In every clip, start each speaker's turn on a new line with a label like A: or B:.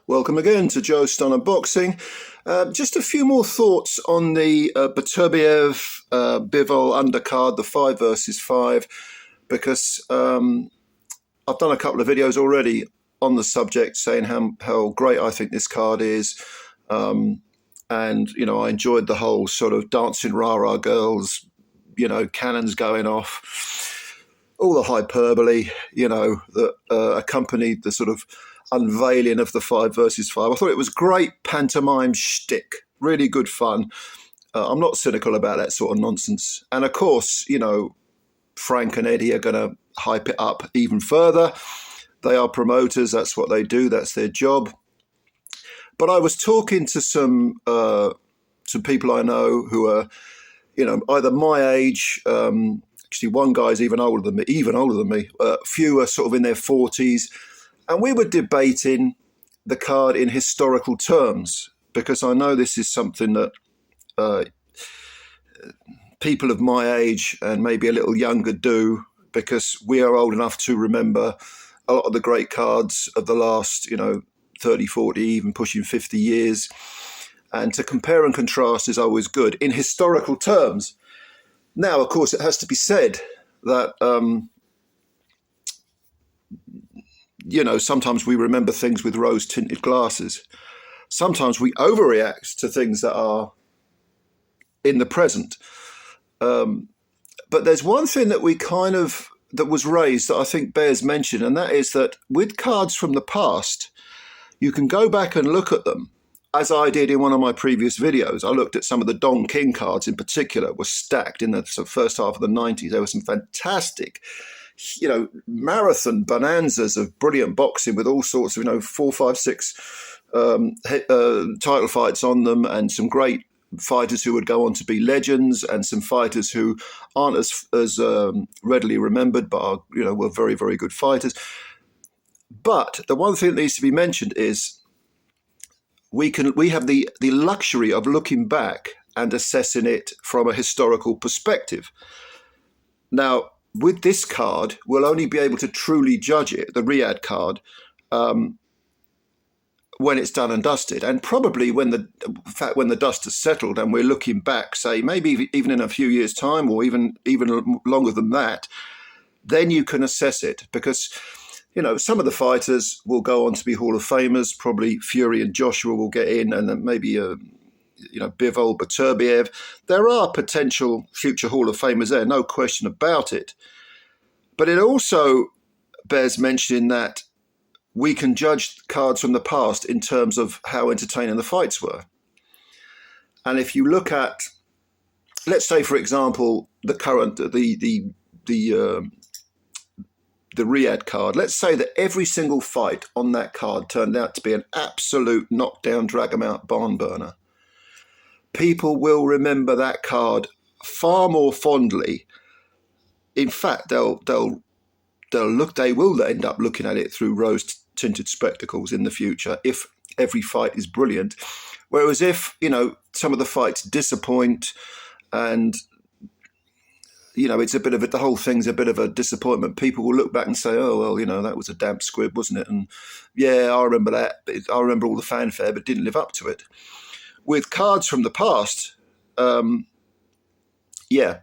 A: Welcome again to Joe Stun Unboxing. Just a few more thoughts on the Beterbiev Bivol undercard, the 5 versus 5, because I've done a couple of videos already on the subject saying how great I think this card is. And, you know, I enjoyed the whole sort of dancing rah-rah girls, you know, cannons going off, all the hyperbole, you know, that accompanied the sort of unveiling of the 5 versus 5. I thought it was great pantomime shtick, really good fun. I'm not cynical about that sort of nonsense. And of course, you know, Frank and Eddie are going to hype it up even further. They are promoters. That's what they do. That's their job. But I was talking to some people I know who are, you know, either my age. Actually, one guy's even older than me. A few are sort of in their 40s. And we were debating the card in historical terms, because I know this is something that people of my age and maybe a little younger do, because we are old enough to remember a lot of the great cards of the last, you know, 30, 40, even pushing 50 years. And to compare and contrast is always good in historical terms. Now, of course, it has to be said that you know, sometimes we remember things with rose-tinted glasses. Sometimes we overreact to things that are in the present. But there's one thing that that was raised that I think bears mention, and that is that with cards from the past, you can go back and look at them, as I did in one of my previous videos. I looked at some of the Don King cards in particular, were stacked in the first half of the 90s. There were some fantastic, you know, marathon bonanzas of brilliant boxing with all sorts of, you know, 4, 5, 6 title fights on them, and some great fighters who would go on to be legends, and some fighters who aren't as readily remembered, but are, you know, were very, very good fighters. But the one thing that needs to be mentioned is we have the luxury of looking back and assessing it from a historical perspective. Now, with this card, we'll only be able to truly judge it, the Riyadh card, when it's done and dusted, and probably when the dust has settled and we're looking back, say maybe even in a few years' time, or even longer than that, then you can assess it, because, you know, some of the fighters will go on to be Hall of Famers. Probably Fury and Joshua will get in, and then maybe you know, Bivol, Beterbiev. There are potential future Hall of Famers there, no question about it. But it also bears mentioning that we can judge cards from the past in terms of how entertaining the fights were. And if you look at, let's say, for example, the current, the Riyadh card, let's say that every single fight on that card turned out to be an absolute knockdown, drag-em-out barn burner. People will remember that card far more fondly. In fact, they will end up looking at it through rose-tinted spectacles in the future if every fight is brilliant. Whereas if, you know, some of the fights disappoint, and, you know, it's a bit of the whole thing's a bit of a disappointment, people will look back and say, oh, well, you know, that was a damp squib, wasn't it? And yeah, I remember that. I remember all the fanfare, but didn't live up to it. With cards from the past, yeah,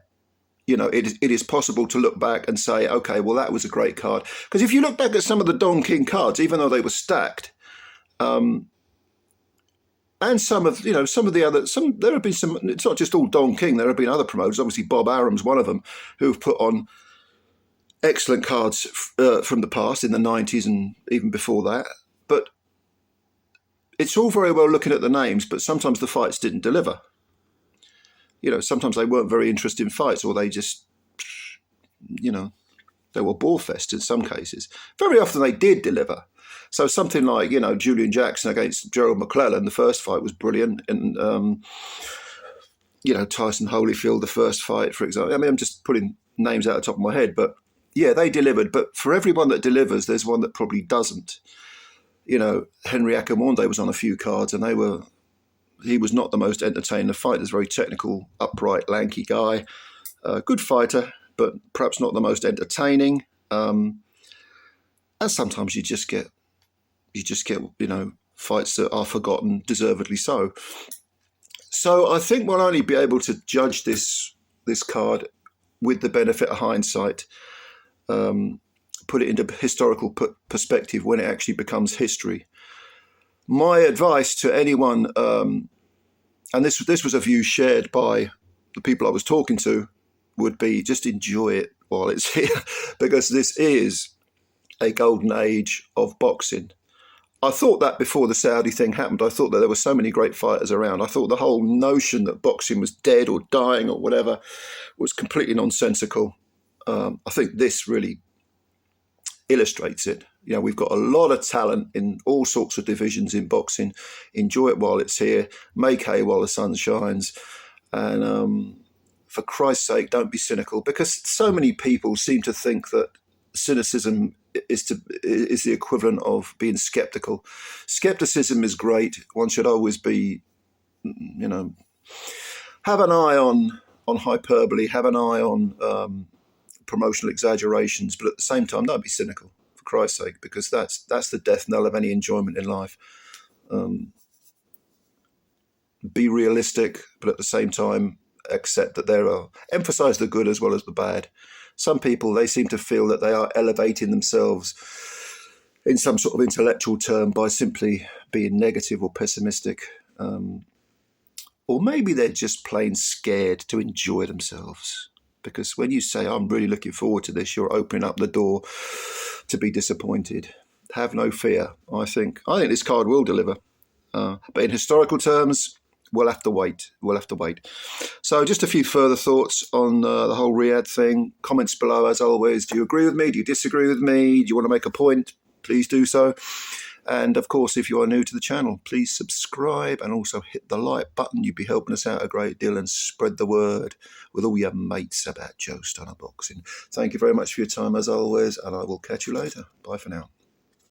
A: you know, it is possible to look back and say, okay, well, that was a great card. Because if you look back at some of the Don King cards, even though they were stacked, and some of the other, there have been some, it's not just all Don King, there have been other promoters, obviously Bob Arum's one of them, who've put on excellent cards from the past in the 90s and even before that. But it's all very well looking at the names, but sometimes the fights didn't deliver. You know, sometimes they weren't very interesting fights, or they just, you know, they were bore fest in some cases. Very often they did deliver. So something like, you know, Julian Jackson against Gerald McClellan, the first fight was brilliant. And, you know, Tyson Holyfield, the first fight, for example. I mean, I'm just putting names out of the top of my head, but yeah, they delivered. But for everyone that delivers, there's one that probably doesn't. You know, Henry Acamonde was on a few cards, and he was not the most entertaining of fighters. Very technical, upright, lanky guy, good fighter, but perhaps not the most entertaining. And sometimes you just get, you know, fights that are forgotten, deservedly so. So I think we'll only be able to judge this card with the benefit of hindsight, put it into historical perspective when it actually becomes history. My advice to anyone, and this was a view shared by the people I was talking to, would be just enjoy it while it's here, because this is a golden age of boxing. I thought that before the Saudi thing happened. I thought that there were so many great fighters around. I thought the whole notion that boxing was dead or dying or whatever was completely nonsensical. I think this really illustrates it. You know, we've got a lot of talent in all sorts of divisions in boxing. Enjoy it while it's here. Make hay while the sun shines. And for Christ's sake, don't be cynical, because so many people seem to think that cynicism is the equivalent of being skeptical. Skepticism is great. One should always be, you know, have an eye on hyperbole, have an eye on promotional exaggerations, but at the same time, don't be cynical, for Christ's sake, because that's the death knell of any enjoyment in life. Be realistic, but at the same time, accept that emphasize the good as well as the bad. Some people, they seem to feel that they are elevating themselves in some sort of intellectual term by simply being negative or pessimistic. Or maybe they're just plain scared to enjoy themselves. Because when you say, I'm really looking forward to this, you're opening up the door to be disappointed. Have no fear. I think this card will deliver. But in historical terms, we'll have to wait. So just a few further thoughts on the whole Riyadh thing. Comments below, as always. Do you agree with me? Do you disagree with me? Do you want to make a point? Please do so. And of course, if you are new to the channel, please subscribe and also hit the like button. You'd be helping us out a great deal, and spread the word with all your mates about Joe Stunner Boxing. Thank you very much for your time, as always, and I will catch you later. Bye for now.